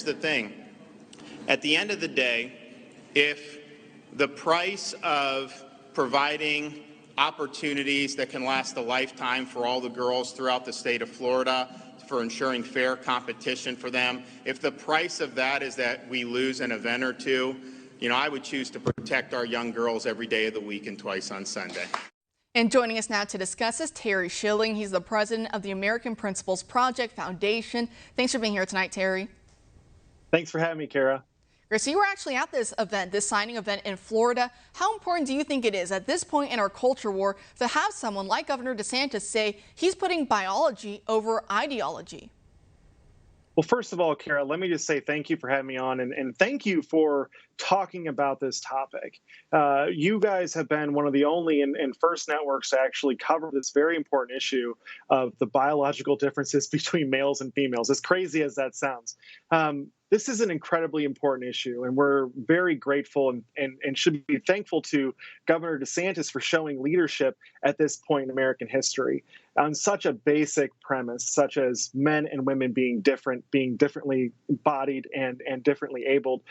the thing. At the end of the day, if the price of providing opportunities that can last a lifetime for all the girls throughout the state of Florida, for ensuring fair competition for them, if the price of that is that we lose an event or two, I would choose to protect our young girls every day of the week and twice on Sunday. And joining us now to discuss is Terry Schilling. He's the president of the American Principles Project Foundation. Thanks for being here tonight, Terry. Thanks for having me, Kara. So you were actually at this event, this signing event in Florida. How important do you think it is at this point in our culture war to have someone like Governor DeSantis say he's putting biology over ideology? Well, first of all, Kara, let me just say thank you for having me on and thank you for talking about this topic. You guys have been one of the only and first networks to actually cover this very important issue of the biological differences between males and females, as crazy as that sounds. This is an incredibly important issue, and we're very grateful and should be thankful to Governor DeSantis for showing leadership at this point in American history on such a basic premise, such as men and women being different, being differently bodied and differently abled.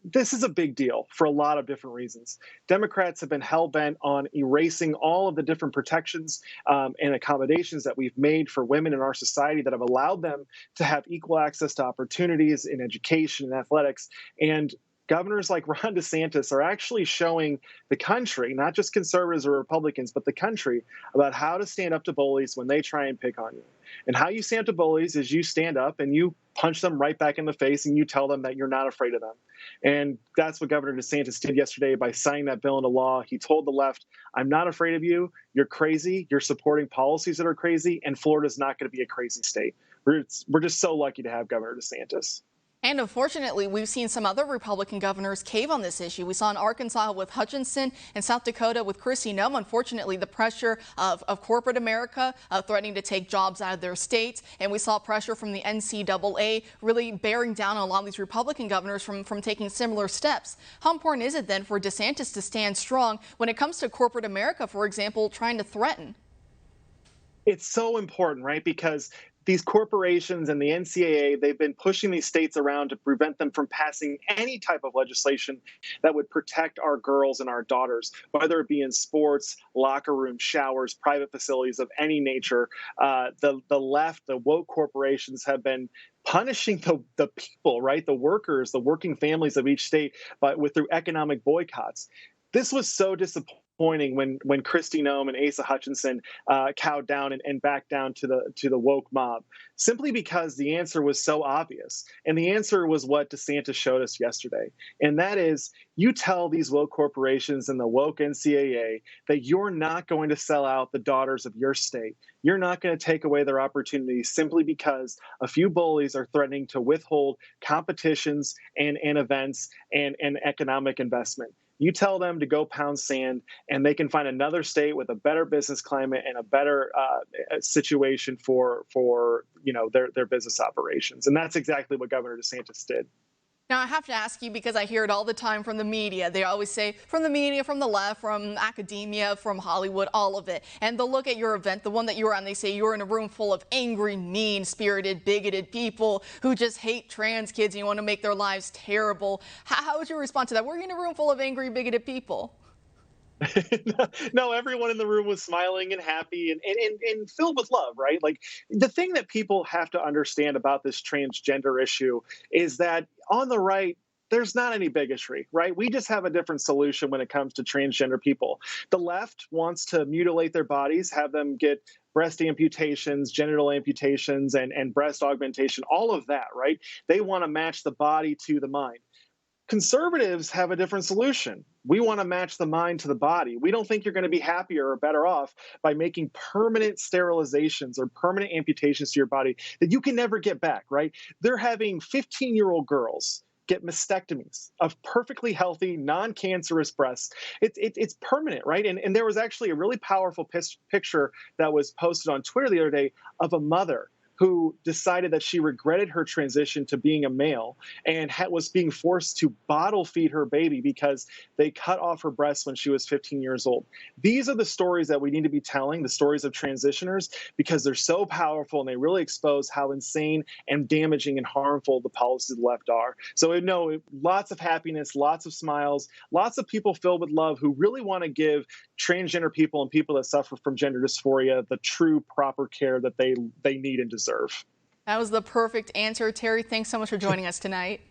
This is a big deal for a lot of different reasons. Democrats have been hell-bent on erasing all of the different protections and accommodations that we've made for women in our society that have allowed them to have equal access to opportunities in education and athletics. And governors like Ron DeSantis are actually showing the country, not just conservatives or Republicans, but the country, about how to stand up to bullies when they try and pick on you. And how you stand up to bullies is you stand up and you punch them right back in the face and you tell them that you're not afraid of them. And that's what Governor DeSantis did yesterday by signing that bill into law. He told the left, I'm not afraid of you. You're crazy. You're supporting policies that are crazy. And Florida's not going to be a crazy state. We're just so lucky to have Governor DeSantis. And unfortunately, we've seen some other Republican governors cave on this issue. We saw in Arkansas with Hutchinson and South Dakota with Kristi Noem. Unfortunately, the pressure of corporate America threatening to take jobs out of their states. And we saw pressure from the NCAA really bearing down on a lot of these Republican governors from taking similar steps. How important is it then for DeSantis to stand strong when it comes to corporate America, for example, trying to threaten? It's so important, right? Because these corporations and the NCAA, they've been pushing these states around to prevent them from passing any type of legislation that would protect our girls and our daughters, whether it be in sports, locker rooms, showers, private facilities of any nature. The left, the woke corporations have been punishing the people, right? The workers, the working families of each state, but through economic boycotts. This was so disappointing when Kristi Noem and Asa Hutchinson cowed down and backed down to the woke mob, simply because the answer was so obvious. And the answer was what DeSantis showed us yesterday. And that is, you tell these woke corporations and the woke NCAA that you're not going to sell out the daughters of your state. You're not going to take away their opportunities simply because a few bullies are threatening to withhold competitions and events and economic investment. You tell them to go pound sand, and they can find another state with a better business climate and a better situation for their business operations. And that's exactly what Governor DeSantis did. Now, I have to ask you, because I hear it all the time from the media. They always say from the media, from the left, from academia, from Hollywood, all of it. And they'll look at your event, the one that you were on, they say you're in a room full of angry, mean-spirited, bigoted people who just hate trans kids and you want to make their lives terrible. How would you respond to that? Were you in a room full of angry, bigoted people? No, everyone in the room was smiling and happy and filled with love, right? Like, the thing that people have to understand about this transgender issue is that on the right, there's not any bigotry, right? We just have a different solution when it comes to transgender people. The left wants to mutilate their bodies, have them get breast amputations, genital amputations, and breast augmentation, all of that, right? They want to match the body to the mind. Conservatives have a different solution. We want to match the mind to the body. We don't think you're going to be happier or better off by making permanent sterilizations or permanent amputations to your body that you can never get back, right? They're having 15-year-old girls get mastectomies of perfectly healthy, non-cancerous breasts. It's permanent, right? And there was actually a really powerful picture that was posted on Twitter the other day of a mother who decided that she regretted her transition to being a male and was being forced to bottle feed her baby because they cut off her breasts when she was 15 years old. These are the stories that we need to be telling, the stories of transitioners, because they're so powerful and they really expose how insane and damaging and harmful the policies of the left are. So no, lots of happiness, lots of smiles, lots of people filled with love who really want to give transgender people and people that suffer from gender dysphoria the true proper care that they need and deserve. That was the perfect answer. Terry, thanks so much for joining us tonight.